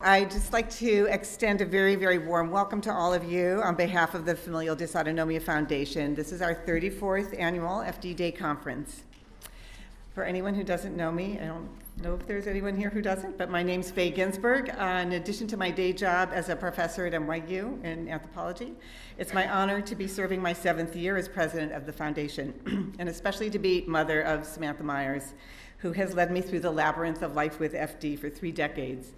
I'd just like to extend a very, very warm welcome to all of you on behalf of the Familial Dysautonomia Foundation. This is our 34th annual FD Day conference. For anyone who doesn't know me, I don't know if there's anyone here who doesn't, but my name's Faye Ginsburg. In addition to my day job as a professor at NYU in anthropology, it's my honor to be serving my 7th year as president of the foundation, and especially to be mother of Samantha Myers, who has led me through the labyrinth of life with FD for 3 decades.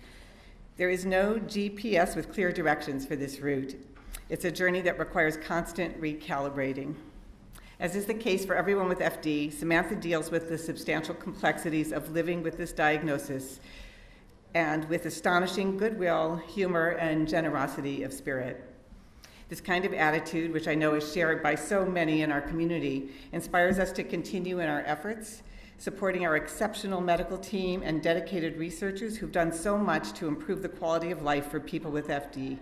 There is no GPS with clear directions for this route. It's a journey that requires constant recalibrating. As is the case for everyone with FD, Samantha deals with the substantial complexities of living with this diagnosis and with astonishing goodwill, humor, and generosity of spirit. This kind of attitude, which I know is shared by so many in our community, inspires us to continue in our efforts, supporting our exceptional medical team and dedicated researchers who've done so much to improve the quality of life for people with FD.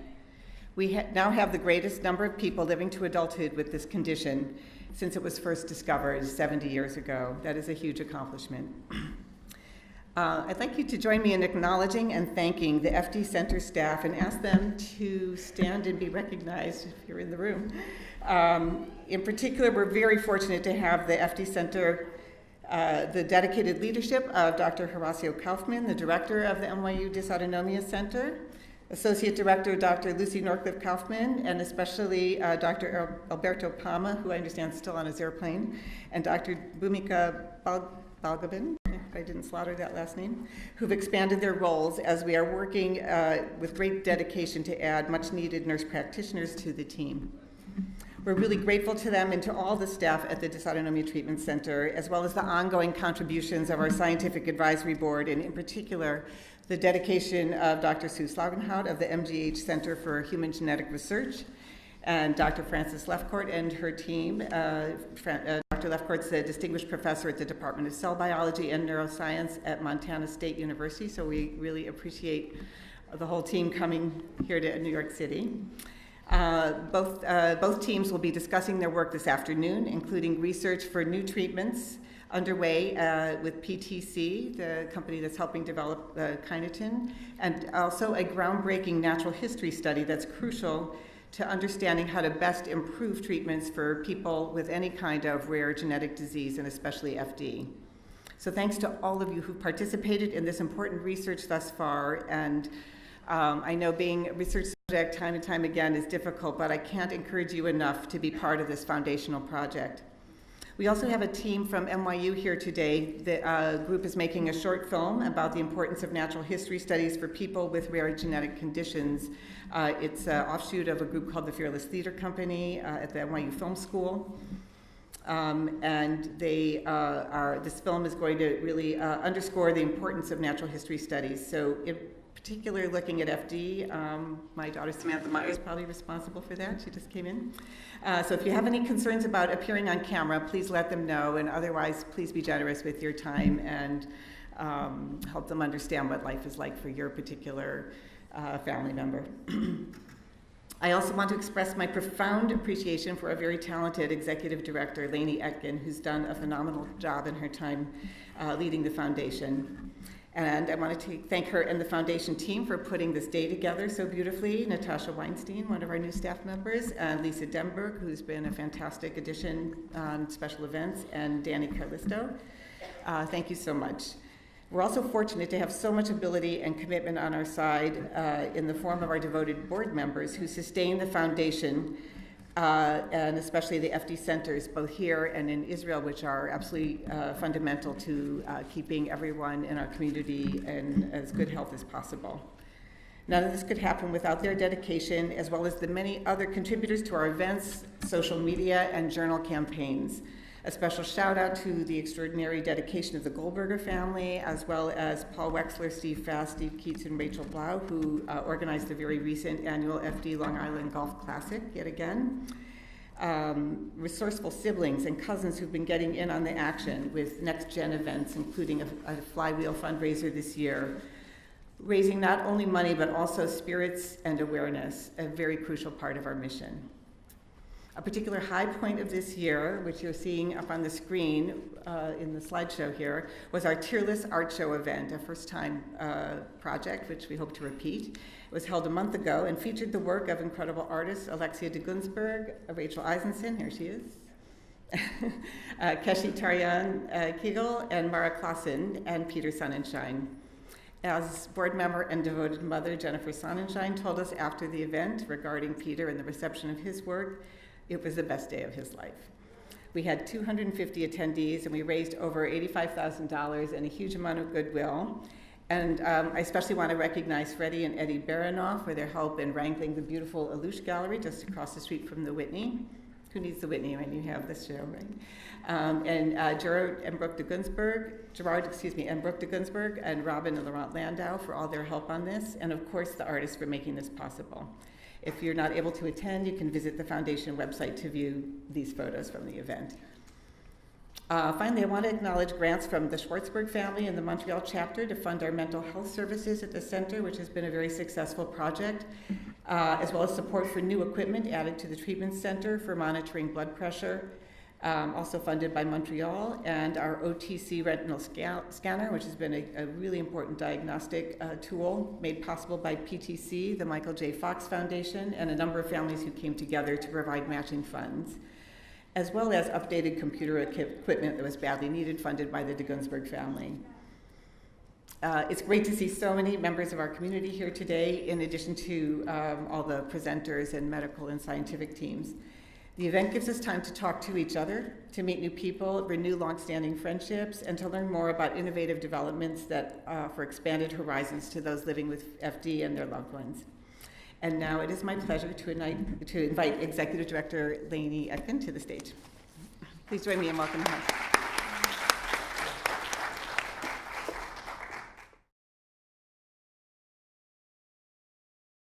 We now have the greatest number of people living to adulthood with this condition since it was first discovered 70 years ago. That is a huge accomplishment. I'd like you to join me in acknowledging and thanking the FD Center staff and ask them to stand and be recognized if you're in the room. In particular, we're very fortunate to have the FD Center the dedicated leadership of Dr. Horacio Kaufman, the director of the NYU Dysautonomia Center, Associate Director Dr. Lucy Norcliffe Kaufman, and especially Dr. Alberto Palma, who I understand is still on his airplane, and Dr. Bhumika Balgobin, if I didn't slaughter that last name, who've expanded their roles as we are working with great dedication to add much needed nurse practitioners to the team. We're really grateful to them and to all the staff at the Dysautonomia Treatment Center, as well as the ongoing contributions of our Scientific Advisory Board, and in particular, the dedication of Dr. Sue Slaugenhout of the MGH Center for Human Genetic Research, and Dr. Frances Lefcourt and her team. Dr. Lefcourt's a distinguished professor at the Department of Cell Biology and Neuroscience at Montana State University, so we really appreciate the whole team coming here to New York City. Both teams will be discussing their work this afternoon, including research for new treatments underway with PTC, the company that's helping develop Kinetin, and also a groundbreaking natural history study that's crucial to understanding how to best improve treatments for people with any kind of rare genetic disease, and especially FD. So thanks to all of you who participated in this important research thus far, and I know being a research subject time and time again is difficult, but I can't encourage you enough to be part of this foundational project. We also have a team from NYU here today. The group is making a short film about the importance of natural history studies for people with rare genetic conditions. It's an offshoot of a group called the Fearless Theater Company at the NYU Film School. And this film is going to really underscore the importance of natural history studies. So particularly looking at FD, my daughter Samantha Myers is probably responsible for that. She just came in. So if you have any concerns about appearing on camera, please let them know, and otherwise please be generous with your time and help them understand what life is like for your particular family member. I also want to express my profound appreciation for a very talented executive director, Lainey Etkin, who's done a phenomenal job in her time leading the foundation. And I want to thank her and the foundation team for putting this day together so beautifully. Natasha Weinstein, one of our new staff members, and Lisa Denberg, who's been a fantastic addition on special events, and Danny Carlisto. Thank you so much. We're also fortunate to have so much ability and commitment on our side in the form of our devoted board members who sustain the foundation, and especially the FD centers, both here and in Israel, which are absolutely fundamental to keeping everyone in our community in as good health as possible. None of this could happen without their dedication, as well as the many other contributors to our events, social media, and journal campaigns. A special shout out to the extraordinary dedication of the Goldberger family, as well as Paul Wexler, Steve Fast, Steve Keats, and Rachel Blau, who organized the very recent annual FD Long Island Golf Classic yet again. Resourceful siblings and cousins who've been getting in on the action with next-gen events, including a Flywheel fundraiser this year, raising not only money but also spirits and awareness, a very crucial part of our mission. A particular high point of this year, which you're seeing up on the screen in the slideshow here, was our Tearless Art Show event, a first-time project, which we hope to repeat. It was held a month ago and featured the work of incredible artists Alexia de Ginsburg, Rachel Eisenson, here she is, Keshi Taryan Kegel, and Mara Klassen, and Peter Sonnenschein. As board member and devoted mother Jennifer Sonnenschein told us after the event regarding Peter and the reception of his work, it was the best day of his life. We had 250 attendees, and we raised over $85,000 and a huge amount of goodwill. And I especially want to recognize Freddie and Eddie Baranoff for their help in wrangling the beautiful Alouche Gallery just across the street from the Whitney. Who needs the Whitney when you have this show, right? Gerard and Brooke de Ginsburg, and Robin and Laurent Landau for all their help on this, and of course the artists for making this possible. If you're not able to attend, you can visit the foundation website to view these photos from the event. Finally, I want to acknowledge grants from the Schwartzberg family and the Montreal chapter to fund our mental health services at the center, which has been a very successful project, as well as support for new equipment added to the treatment center for monitoring blood pressure, also funded by Montreal, and our OTC retinal scanner, which has been a really important diagnostic tool made possible by PTC, the Michael J. Fox Foundation, and a number of families who came together to provide matching funds, as well as updated computer equipment that was badly needed, funded by the de Ginsburg family. It's great to see so many members of our community here today, in addition to all the presenters and medical and scientific teams. The event gives us time to talk to each other, to meet new people, renew longstanding friendships, and to learn more about innovative developments that for expanded horizons to those living with FD and their loved ones. And now it is my pleasure to invite Executive Director Lainey Etkin to the stage. Please join me in welcoming her.